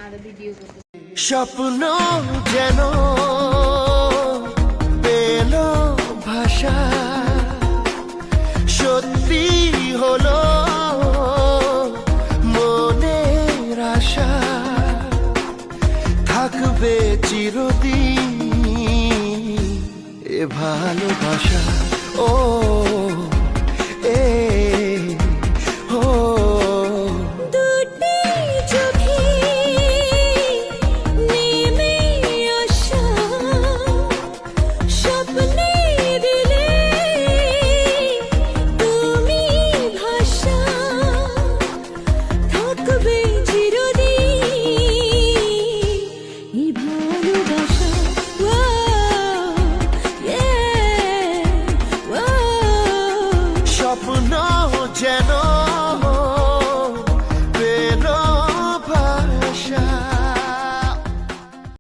আর video করতে। স্বপ্ন যেন পেল ভাষা, সত্যি হলো মনের আশা, থাকবে চিরদিন এ ভালোবাসা। ও